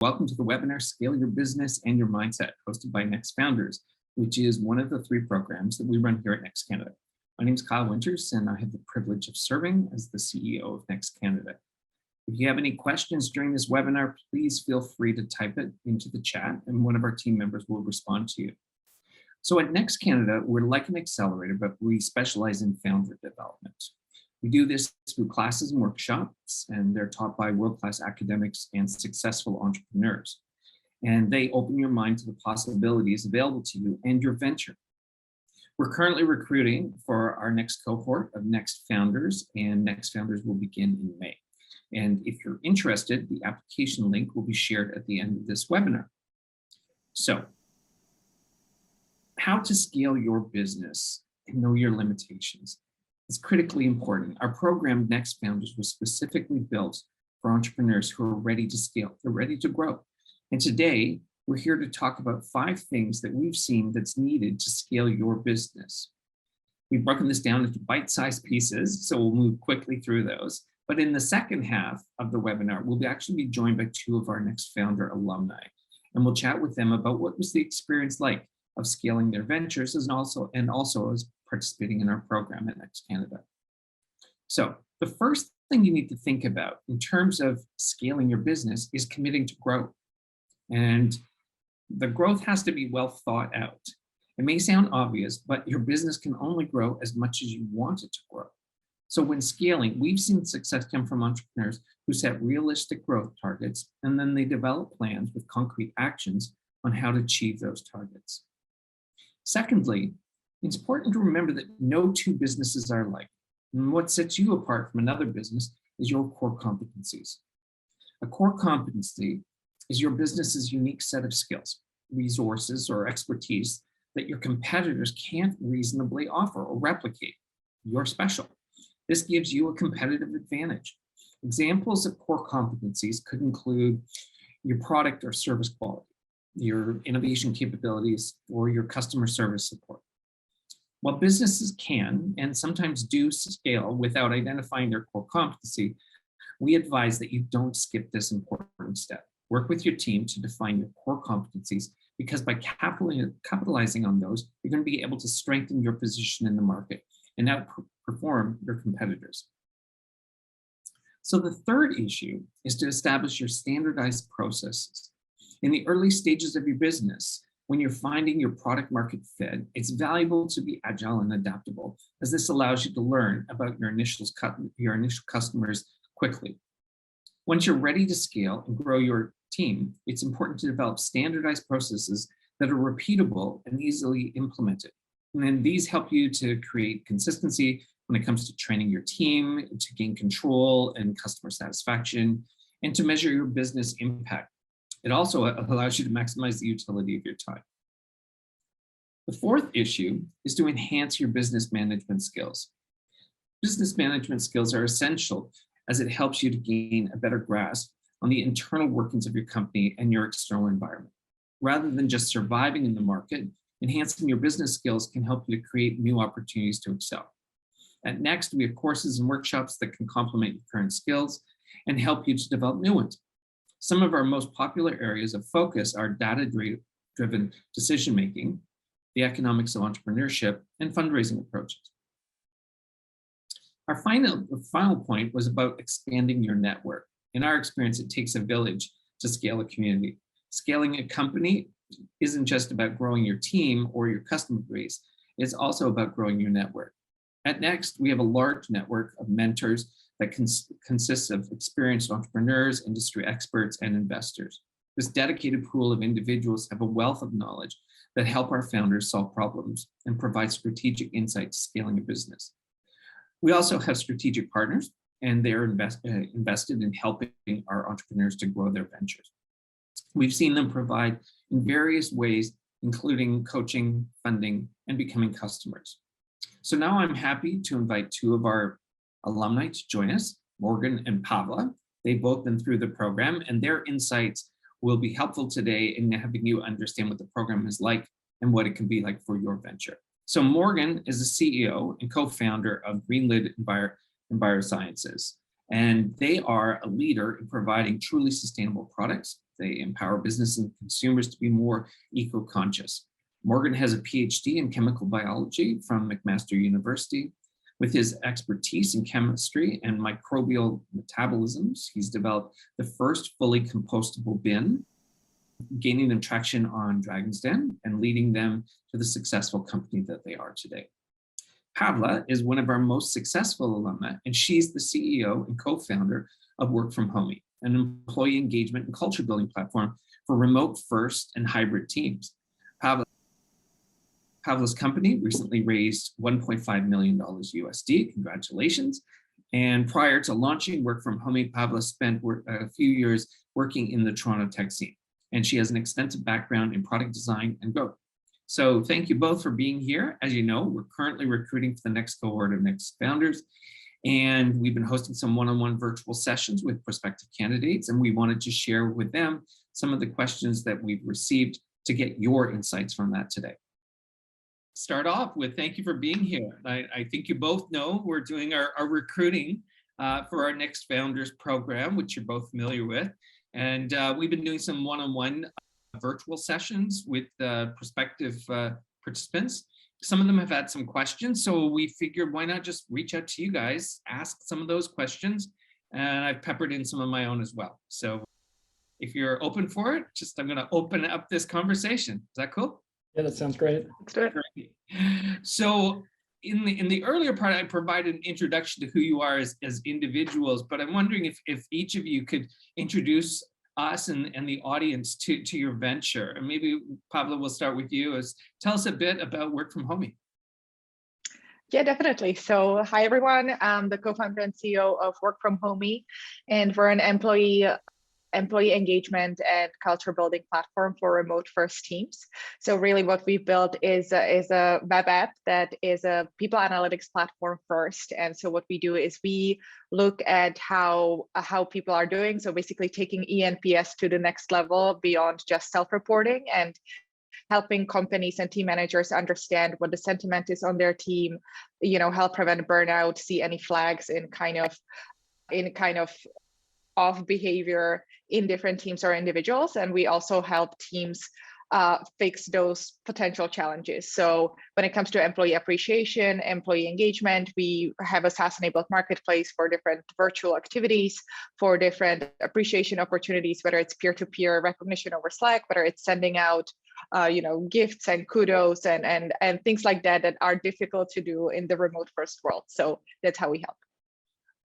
Welcome to the webinar, Scale Your Business and Your Mindset, hosted by Next Founders, which is one of the 3 programs that we run here at Next Canada. My name is Kyle Winters, and I have the privilege of serving as the CEO of Next Canada. If you have any questions during this webinar, please feel free to type it into the chat, and one of our team members will respond to you. So at Next Canada, we're like an accelerator, but we specialize in founder development. We do this through classes and workshops, and they're taught by world-class academics and successful entrepreneurs. And they open your mind to the possibilities available to you and your venture. We're currently recruiting for our next cohort of Next Founders, and Next Founders will begin in May. And if you're interested, the application link will be shared at the end of this webinar. So, how to scale your business and know your limitations. It's critically important. Our program, Next Founders, was specifically built for entrepreneurs who are ready to scale. They're ready to grow. And today, we're here to talk about 5 things that we've seen that's needed to scale your business. We've broken this down into bite-sized pieces, so we'll move quickly through those. But in the second half of the webinar, we'll actually be joined by 2 of our Next Founder alumni. And we'll chat with them about what was the experience like of scaling their ventures and also as participating in our program at Next Canada. So the first thing you need to think about in terms of scaling your business is committing to growth. And the growth has to be well thought out. It may sound obvious, but your business can only grow as much as you want it to grow. So when scaling, we've seen success come from entrepreneurs who set realistic growth targets, and then they develop plans with concrete actions on how to achieve those targets. Secondly, it's important to remember that no 2 businesses are alike. And what sets you apart from another business is your core competencies. A core competency is your business's unique set of skills, resources, or expertise that your competitors can't reasonably offer or replicate. You're special. This gives you a competitive advantage. Examples of core competencies could include your product or service quality, your innovation capabilities, or your customer service support. While businesses can and sometimes do scale without identifying their core competency, we advise that you don't skip this important step. Work with your team to define your core competencies, because by capitalizing on those, you're going to be able to strengthen your position in the market and outperform your competitors. So the third issue is to establish your standardized processes. In the early stages of your business, when you're finding your product market fit, it's valuable to be agile and adaptable, as this allows you to learn about your initial customers quickly. Once you're ready to scale and grow your team, it's important to develop standardized processes that are repeatable and easily implemented. And then these help you to create consistency when it comes to training your team, to gain control and customer satisfaction, and to measure your business impact. It also allows you to maximize the utility of your time. The fourth issue is to enhance your business management skills. Business management skills are essential as it helps you to gain a better grasp on the internal workings of your company and your external environment. Rather than just surviving in the market, enhancing your business skills can help you to create new opportunities to excel. At Next, we have courses and workshops that can complement your current skills and help you to develop new ones. Some of our most popular areas of focus are data-driven decision-making, the economics of entrepreneurship, and fundraising approaches. Our final point was about expanding your network. In our experience, it takes a village to scale a community. Scaling a company isn't just about growing your team or your customer base, it's also about growing your network. At Next, we have a large network of mentors that consists of experienced entrepreneurs, industry experts, and investors. This dedicated pool of individuals have a wealth of knowledge that help our founders solve problems and provide strategic insight to scaling a business. We also have strategic partners, and they're invested in helping our entrepreneurs to grow their ventures. We've seen them provide in various ways, including coaching, funding, and becoming customers. So now I'm happy to invite 2 of our alumni to join us, Morgan and Pavla. They've both been through the program, and their insights will be helpful today in having you understand what the program is like and what it can be like for your venture. So Morgan is the CEO and co-founder of Greenlid Biosciences. And they are a leader in providing truly sustainable products. They empower business and consumers to be more eco-conscious. Morgan has a PhD in chemical biology from McMaster University. With his expertise in chemistry and microbial metabolisms, he's developed the first fully compostable bin, gaining them traction on Dragon's Den and leading them to the successful company that they are today. Pavla is one of our most successful alumni, and she's the CEO and co-founder of WFHomie, an employee engagement and culture building platform for remote first and hybrid teams. Pavla's company recently raised $1.5 million USD, congratulations. And prior to launching WFHomie, Pavla spent a few years working in the Toronto tech scene, and she has an extensive background in product design and growth. So thank you both for being here. As you know, we're currently recruiting for the next cohort of Next Founders, and we've been hosting some one-on-one virtual sessions with prospective candidates, and we wanted to share with them some of the questions that we've received to get your insights from that today. Start off with thank you for being here. I think you both know we're doing our recruiting for our Next Founders program, which you're both familiar with. And we've been doing some one-on-one virtual sessions with prospective participants. Some of them have had some questions, so we figured why not just reach out to you guys, ask some of those questions, and I've peppered in some of my own as well. So if you're open for it, I'm gonna open up this conversation. Is that cool? Yeah, that sounds great. Let's do it. Great. So in the earlier part, I provided an introduction to who you are as individuals, but I'm wondering if each of you could introduce us and the audience to your venture. And maybe, Pavla, we'll start with you. Tell us a bit about WFHomie. Yeah, definitely. So hi, everyone. I'm the co-founder and CEO of WFHomie, and we're an employee engagement and culture building platform for remote first teams. So really what we've built is a web app that is a people analytics platform first. And so what we do is we look at how people are doing. So basically taking ENPS to the next level beyond just self-reporting and helping companies and team managers understand what the sentiment is on their team, help prevent burnout, see any flags in kind of off behavior in different teams or individuals. And we also help teams fix those potential challenges. So when it comes to employee appreciation, employee engagement, we have a SaaS-enabled marketplace for different virtual activities, for different appreciation opportunities, whether it's peer-to-peer recognition over Slack, whether it's sending out gifts and kudos and things like that are difficult to do in the remote first world. So that's how we help.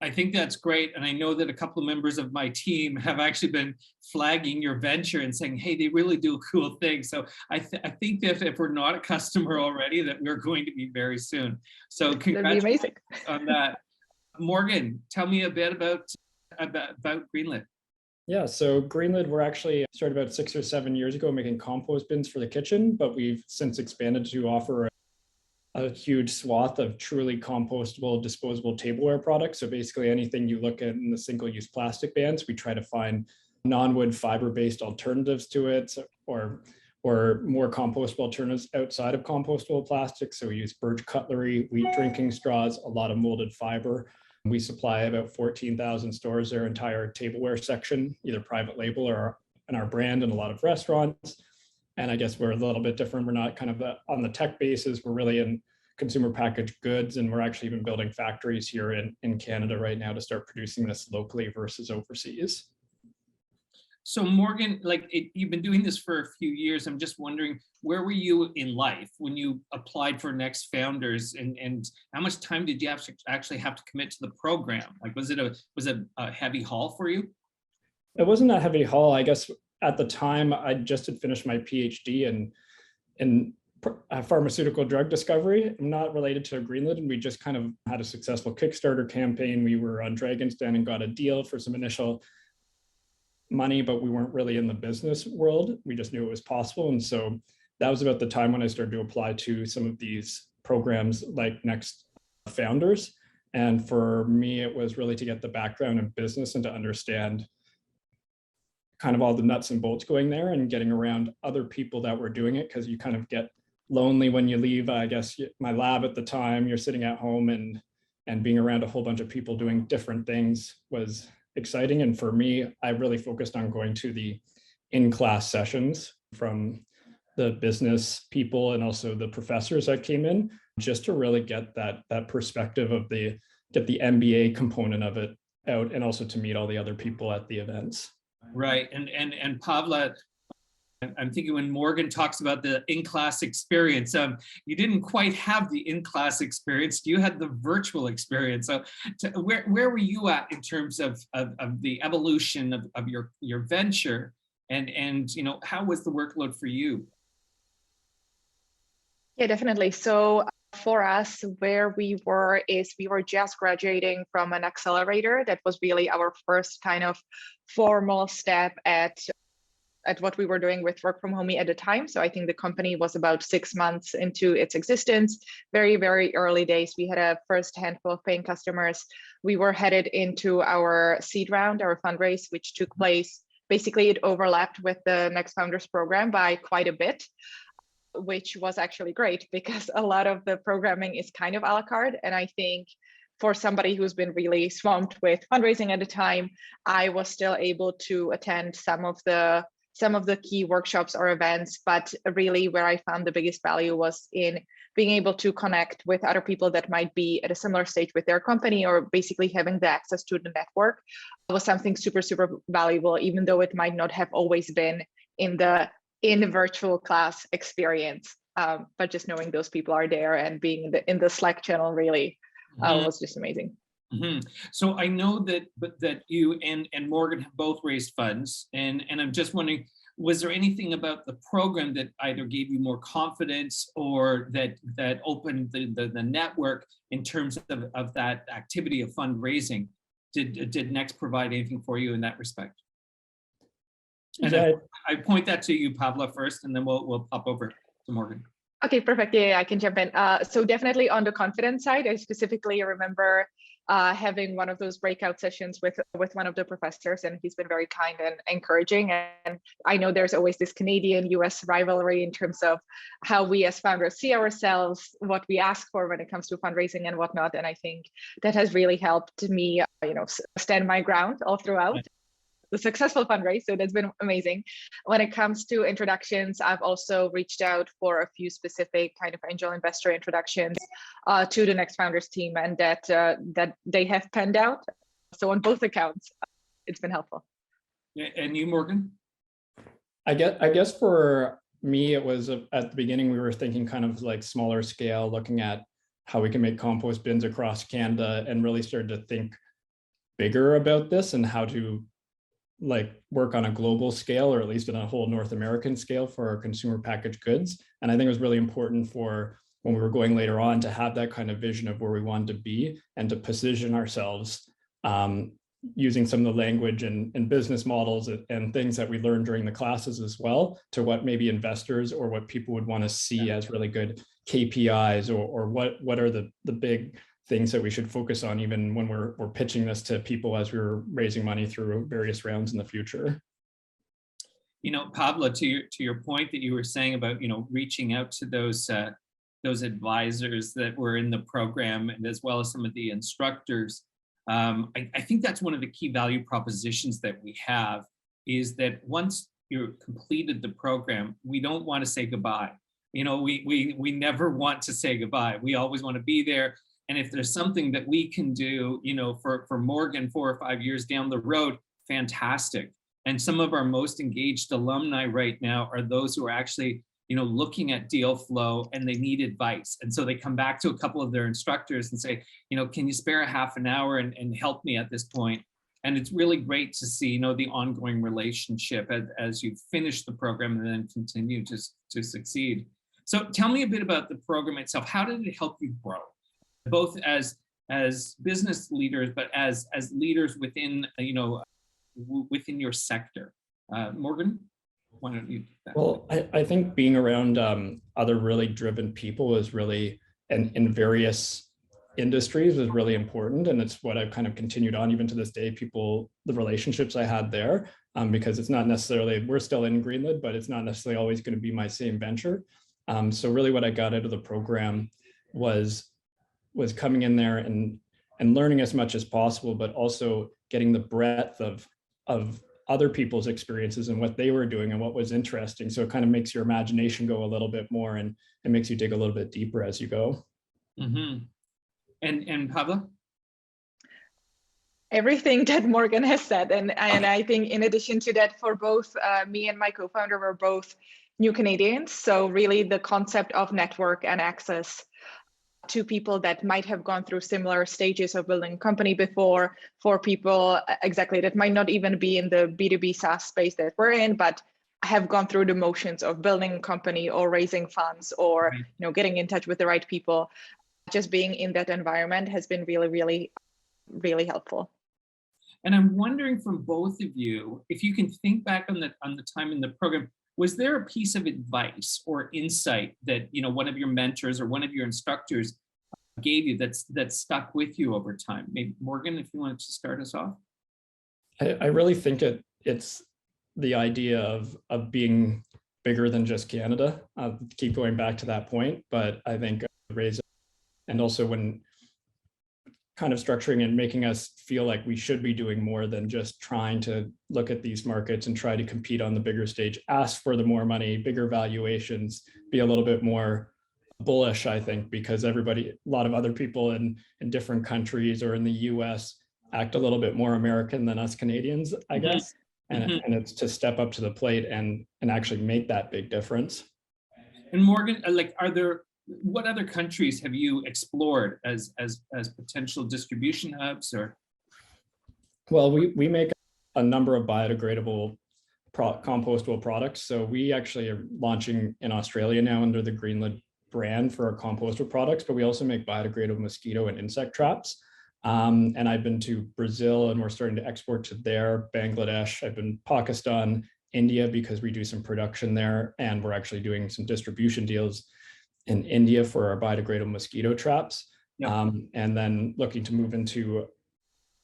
I think that's great. And I know that a couple of members of my team have actually been flagging your venture and saying, hey, they really do cool things. So I think that if we're not a customer already, that we're going to be very soon. So congratulations on that. Morgan, tell me a bit about Greenlid. Yeah, so Greenlid, we're actually started about 6 or 7 years ago making compost bins for the kitchen, but we've since expanded to offer a huge swath of truly compostable, disposable tableware products. So basically anything you look at in the single-use plastic bans, we try to find non-wood fiber-based alternatives to it, or more compostable alternatives outside of compostable plastic. So we use birch cutlery, wheat drinking straws, a lot of molded fiber. We supply about 14,000 stores their entire tableware section, either private label or in our brand, and a lot of restaurants. And I guess we're a little bit different. We're not kind of on the tech basis. We're really in consumer packaged goods. And we're actually even building factories here in Canada right now to start producing this locally versus overseas. So Morgan, you've been doing this for a few years. I'm just wondering, where were you in life when you applied for Next Founders, and how much time did you actually have to commit to the program? Was it a heavy haul for you? It wasn't a heavy haul. I guess at the time I just had finished my PhD in pharmaceutical drug discovery. I'm not related to Greenlid, and we just kind of had a successful Kickstarter campaign. We were on Dragon's Den and got a deal for some initial money, but we weren't really in the business world. We just knew it was possible. And so that was about the time when I started to apply to some of these programs like Next Founders. And for me, it was really to get the background in business and to understand kind of all the nuts and bolts going there and getting around other people that were doing it, because you kind of get lonely when you leave. I guess my lab at the time, you're sitting at home and and being around a whole bunch of people doing different things was exciting. And for me, I really focused on going to the in-class sessions from the business people and also the professors that came in, just to really get that perspective of get the MBA component of it out, and also to meet all the other people at the events. Right, and Pavla, I'm thinking when Morgan talks about the in-class experience, you didn't quite have the in-class experience. You had the virtual experience. So, where were you at in terms of the evolution of your venture, and how was the workload for you? Yeah, definitely. So for us, where we were just graduating from an accelerator. That was really our first kind of formal step at what we were doing with Work from Homie at the time. So I think the company was about 6 months into its existence, very, very early days. We had a first handful of paying customers. We were headed into our seed round, our fundraise, which took place. Basically, it overlapped with the Next Founders program by quite a bit, which was actually great because a lot of the programming is kind of a la carte. And I think for somebody who's been really swamped with fundraising at the time, I was still able to attend some of the key workshops or events, but really where I found the biggest value was in being able to connect with other people that might be at a similar stage with their company, or basically having the access to the network was something super, super valuable, even though it might not have always been in the virtual class experience. But just knowing those people are there and being in the Slack channel really was just amazing. Mm-hmm. So I know that you and Morgan have both raised funds, and I'm just wondering, was there anything about the program that either gave you more confidence or that opened the network in terms of that activity of fundraising? Did Next provide anything for you in that respect? And Yeah. I point that to you, Pavla, first, and then we'll pop over to Morgan. Okay, perfect. Yeah, I can jump in. So definitely on the confidence side, I specifically remember having one of those breakout sessions with one of the professors, and he's been very kind and encouraging. And I know there's always this Canadian-US rivalry in terms of how we as founders see ourselves, what we ask for when it comes to fundraising and whatnot. And I think that has really helped me, stand my ground all throughout the successful fundraise. So that's been amazing. When it comes to introductions, I've also reached out for a few specific kind of angel investor introductions to the Next Founders team, and that they have panned out. So on both accounts, it's been helpful. And you, Morgan? I guess for me, it was at the beginning, we were thinking kind of like smaller scale, looking at how we can make compost bins across Canada, and really started to think bigger about this and how to work on a global scale, or at least on a whole North American scale for our consumer packaged goods. And I think it was really important for when we were going later on to have that kind of vision of where we wanted to be and to position ourselves using some of the language and business models and things that we learned during the classes as well, to what maybe investors or what people would want to see as really good KPIs, or what are the big things that we should focus on, even when we're pitching this to people as we're raising money through various rounds in the future. Pavla, to your point that you were saying about reaching out to those advisors that were in the program, and as well as some of the instructors, I think that's one of the key value propositions that we have, is that once you've completed the program, we don't want to say goodbye. We never want to say goodbye. We always want to be there. And if there's something that we can do, for Morgan 4 or 5 years down the road, fantastic. And some of our most engaged alumni right now are those who are actually, looking at deal flow, and they need advice. And so they come back to a couple of their instructors and say, can you spare a half an hour and help me at this point? And it's really great to see, the ongoing relationship as you finish the program and then continue to succeed. So tell me a bit about the program itself. How did it help you grow, both as business leaders, but as leaders within within your sector? Morgan, why don't you do that? Well, I think being around other really driven people is really, and in various industries, is really important, and it's what I've kind of continued on even to this day. The relationships I had there, because it's not necessarily, we're still in Greenlid, but it's not necessarily always going to be my same venture. So really, what I got out of the program was coming in there and learning as much as possible, but also getting the breadth of other people's experiences and what they were doing and what was interesting. So it kind of makes your imagination go a little bit more, and it makes you dig a little bit deeper as you go. Mm-hmm. And Pavla? Everything that Morgan has said. And I think in addition to that, for both me and my co-founder, we're both new Canadians. So really the concept of network and access to people that might have gone through similar stages of building a company before, for people exactly that might not even be in the B2B SaaS space that we're in, but have gone through the motions of building a company or raising funds or getting in touch with the right people. Just being in that environment has been really, really, really helpful. And I'm wondering from both of you, if you can think back on the time in the program, was there a piece of advice or insight that one of your mentors or one of your instructors gave you that stuck with you over time? Maybe Morgan, if you wanted to start us off. I really think it's the idea of being bigger than just Canada. I'll keep going back to that point, but I think and also when kind of structuring and making us feel like we should be doing more than just trying to look at these markets and try to compete on the bigger stage, ask for the more money, bigger valuations, be a little bit more bullish, I think, because a lot of other people in different countries or in the US act a little bit more American than us Canadians, I guess. And it's to step up to the plate and actually make that big difference. And Morgan, what other countries have you explored as potential distribution hubs? Or well, we make a number of biodegradable compostable products. So we actually are launching in Australia now under the Greenlid brand for our compostable products, but we also make biodegradable mosquito and insect traps. And I've been to Brazil and we're starting to export to there, Bangladesh. I've been Pakistan, India, because we do some production there, and we're actually doing some distribution deals in India for our biodegradable mosquito traps. And then looking to move into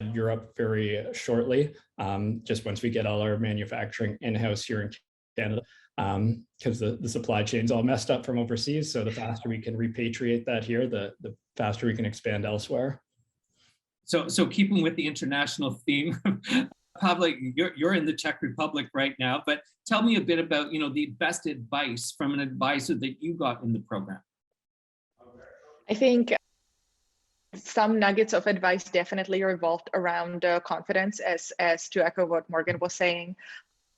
Europe very shortly, just once we get all our manufacturing in-house here in Canada, because the supply chain's all messed up from overseas. So the faster we can repatriate that here, the faster we can expand elsewhere. So keeping with the international theme, Pavla, you're in the Czech Republic right now, but tell me a bit about the best advice from an advisor that you got in the program. I think some nuggets of advice definitely revolved around confidence, as to echo what Morgan was saying.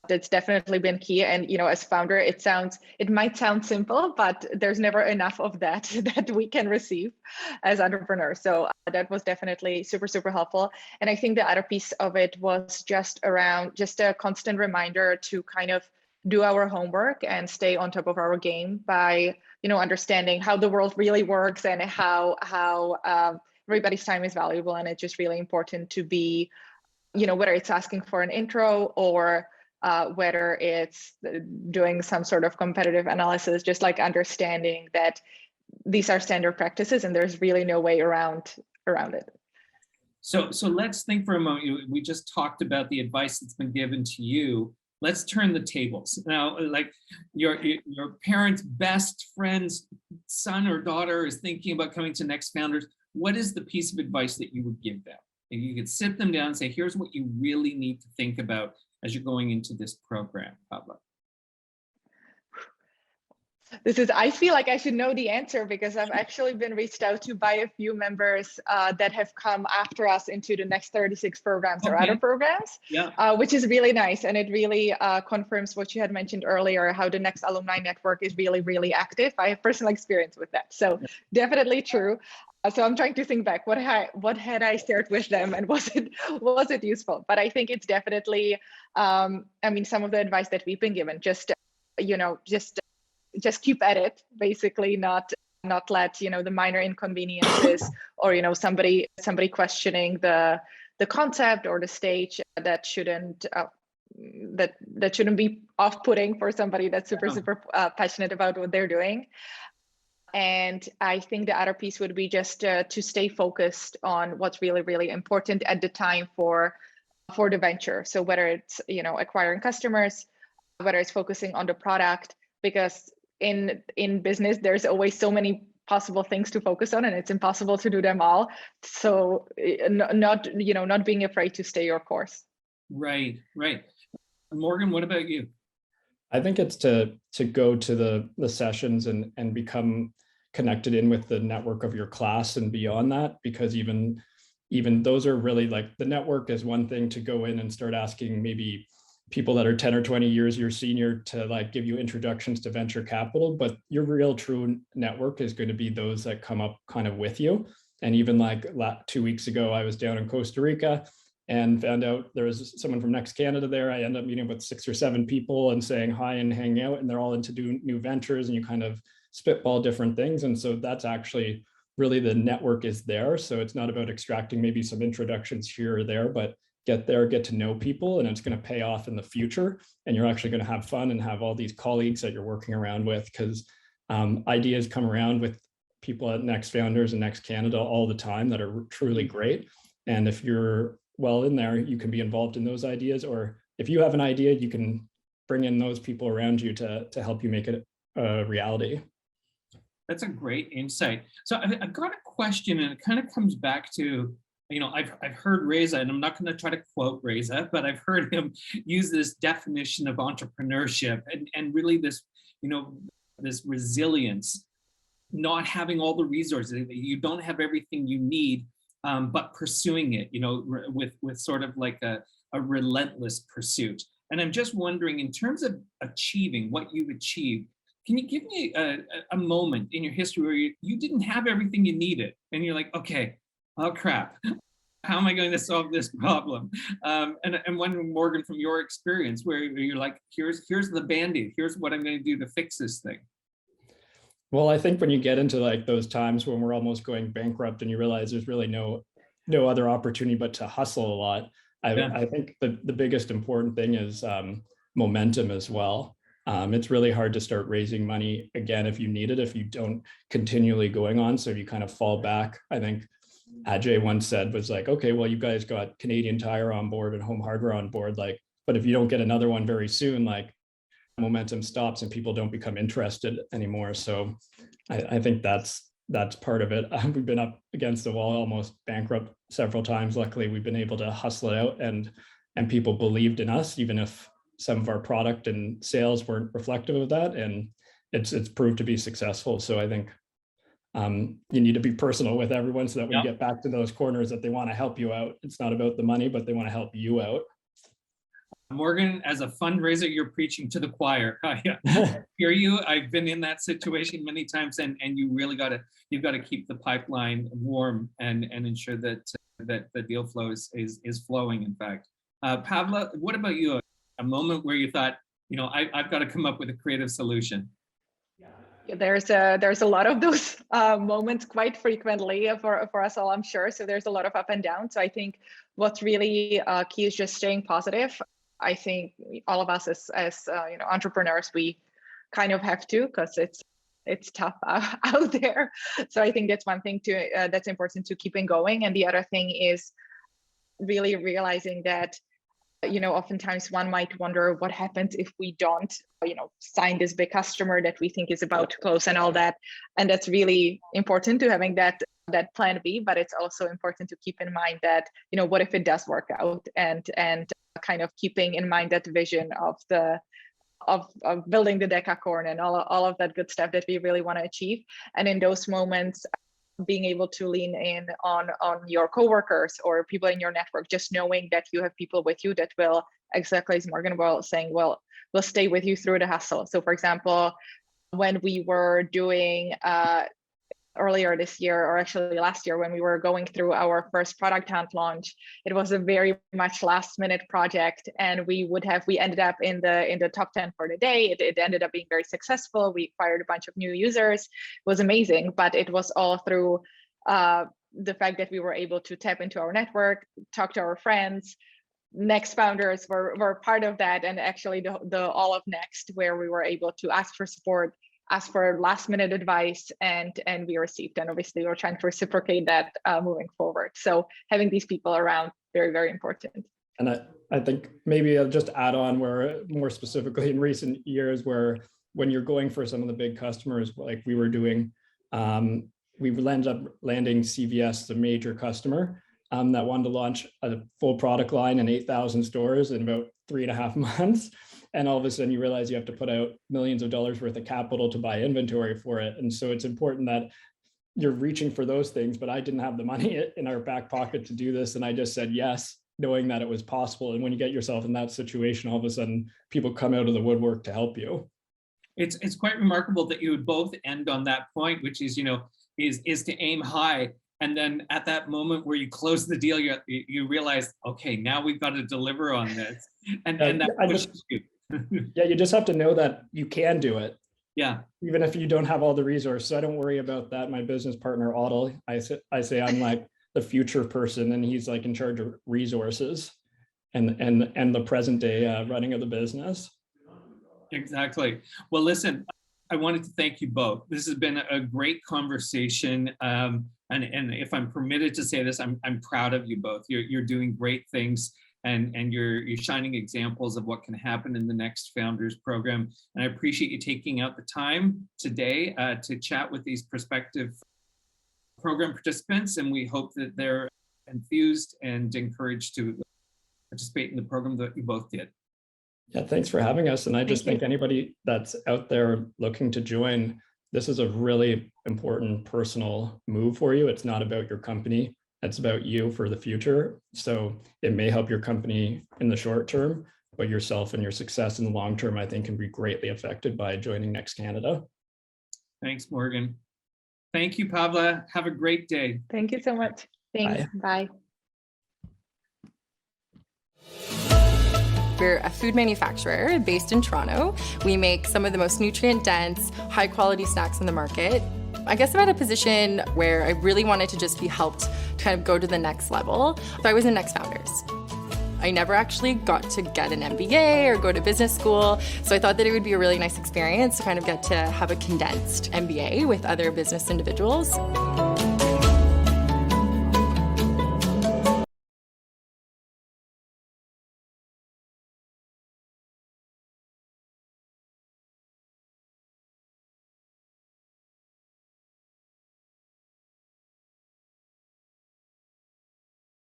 That's definitely been key. And as founder, it might sound simple, but there's never enough of that we can receive as entrepreneurs. So that was definitely super, super helpful. And I think the other piece of it was just a constant reminder to kind of do our homework and stay on top of our game by understanding how the world really works and how everybody's time is valuable. And it's just really important to be, whether it's asking for an intro or whether it's doing some sort of competitive analysis, just like understanding that these are standard practices and there's really no way around it. So let's think for a moment. We just talked about the advice that's been given to you. Let's turn the tables. Now, like your parents' best friend's son or daughter is thinking about coming to Next Founders. What is the piece of advice that you would give them? If you could sit them down and say, here's what you really need to think about as you're going into this program, Pavla. I feel like I should know the answer because I've actually been reached out to by a few members that have come after us into the Next 36 programs or other programs, which is really nice. And it really confirms what you had mentioned earlier, how the Next Alumni Network is really, really active. I have personal experience with that. So definitely true. So I'm trying to think back, what had I shared with them and was it useful? But I think it's definitely, some of the advice that we've been given, just keep at it, basically, not let the minor inconveniences or somebody questioning the concept or the stage that shouldn't be off-putting for somebody that's super passionate about what they're doing. And I think the other piece would be just to stay focused on what's really, really important at the time for the venture. So whether it's acquiring customers, whether it's focusing on the product, because in business there's always so many possible things to focus on, and it's impossible to do them all. So not being afraid to stay your course. Right. Morgan, what about you? I think it's to go to the sessions and become connected in with the network of your class and beyond that, because even those are really like, the network is one thing to go in and start asking maybe people that are 10 or 20 years your senior to like give you introductions to venture capital, but your real true network is going to be those that come up kind of with you. And even like 2 weeks ago, I was down in Costa Rica and found out there was someone from Next Canada there. I ended up meeting with 6 or 7 people and saying hi and hanging out, and they're all into doing new ventures, and you kind of spitball different things. And so that's actually really, the network is there. So it's not about extracting maybe some introductions here or there, but get there, get to know people, and it's going to pay off in the future. And you're actually going to have fun and have all these colleagues that you're working around with, because ideas come around with people at Next Founders and Next Canada all the time that are truly great. And if you're well in there, you can be involved in those ideas, or if you have an idea, you can bring in those people around you to help you make it a reality. That's a great insight. So I've got a question, and it kind of comes back to, I've heard Reza, and I'm not going to try to quote Reza, but I've heard him use this definition of entrepreneurship and really this, this resilience, not having all the resources. You don't have everything you need, but pursuing it, with sort of like a relentless pursuit. And I'm just wondering, in terms of achieving what you've achieved, can you give me a moment in your history where you didn't have everything you needed, and you're like, okay, oh crap, how am I going to solve this problem? And I'm wondering, Morgan, from your experience, where you're like, here's the Band-Aid, here's what I'm going to do to fix this thing. Well, I think when you get into like those times when we're almost going bankrupt and you realize there's really no other opportunity but to hustle a lot, I think the biggest important thing is momentum as well. It's really hard to start raising money again if you need it, if you don't continually going on. So if you kind of fall back, I think Ajay once said was like, okay, well, you guys got Canadian Tire on board and Home Hardware on board, like, but if you don't get another one very soon, like momentum stops and people don't become interested anymore. So I think that's part of it. We've been up against the wall, almost bankrupt several times. Luckily, we've been able to hustle it out, and people believed in us, even if some of our product and sales weren't reflective of that, and it's proved to be successful. So I think you need to be personal with everyone so that when you get back to those corners that they want to help you out, it's not about the money, but they want to help you out. Morgan, as a fundraiser, you're preaching to the choir. I hear you. I've been in that situation many times, and you really you've got to keep the pipeline warm and ensure that the deal flow is flowing. In fact, Pavla, what about you? A moment where you thought, I've got to come up with a creative solution. Yeah, there's a lot of those moments quite frequently for us all, I'm sure. So there's a lot of up and down. So I think what's really key is just staying positive. I think all of us as entrepreneurs, we kind of have to, because it's tough out there. So I think that's one thing that's important to keeping going. And the other thing is really realizing that oftentimes one might wonder what happens if we don't, sign this big customer that we think is about to close and all that. And that's really important to having that plan B, but it's also important to keep in mind that, what if it does work out, and kind of keeping in mind that vision of building the decacorn and all of that good stuff that we really want to achieve. And in those moments, being able to lean in on your coworkers or people in your network, just knowing that you have people with you that will, exactly as Morgan was saying, will stay with you through the hustle. So for example, when we were doing earlier this year, or actually last year, when we were going through our first product hunt launch, it was a very much last minute project, and we ended up in the top 10 for the day. It ended up being very successful. We acquired a bunch of new users. It was amazing, but it was all through the fact that we were able to tap into our network, talk to our friends. Next founders were part of that, and actually the all of Next, where we were able to ask for support, ask for last minute advice, and we received. And obviously we're trying to reciprocate that moving forward. So having these people around, very, very important. And I think maybe I'll just add on, where more specifically in recent years, where when you're going for some of the big customers, like we were doing We ended up landing CVS, the major customer that wanted to launch a full product line in 8,000 stores in about 3.5 months. And all of a sudden you realize you have to put out millions of dollars worth of capital to buy inventory for it. And so it's important that you're reaching for those things, but I didn't have the money in our back pocket to do this. And I just said yes, knowing that it was possible. And when you get yourself in that situation, all of a sudden people come out of the woodwork to help you. It's quite remarkable that you would both end on that point, which is, is to aim high. And then at that moment where you close the deal, you realize, okay, now we've got to deliver on this. And that pushes you. Yeah, you just have to know that you can do it. Yeah. Even if you don't have all the resources. So I don't worry about that. My business partner, Otto, I say I'm like the future person, and he's like in charge of resources and the present day running of the business. Exactly. Well, listen, I wanted to thank you both. This has been a great conversation. And if I'm permitted to say this, I'm proud of you both. You're doing great things. And you're shining examples of what can happen in the Next Founders program. And I appreciate you taking out the time today to chat with these prospective program participants. And we hope that they're enthused and encouraged to participate in the program that you both did. Yeah, thanks for having us. And I just think anybody that's out there looking to join, this is a really important personal move for you. It's not about your company. It's about you for the future. So it may help your company in the short term, but yourself and your success in the long term, I think, can be greatly affected by joining Next Canada. Thanks, Morgan. Thank you, Pavla. Have a great day. Thank you so much. Thanks. Bye. We're a food manufacturer based in Toronto. We make some of the most nutrient-dense, high-quality snacks on the market. I guess I'm at a position where I really wanted to just be helped to kind of go to the next level. So I was in Next Founders. I never actually got to get an MBA or go to business school, so I thought that it would be a really nice experience to kind of get to have a condensed MBA with other business individuals.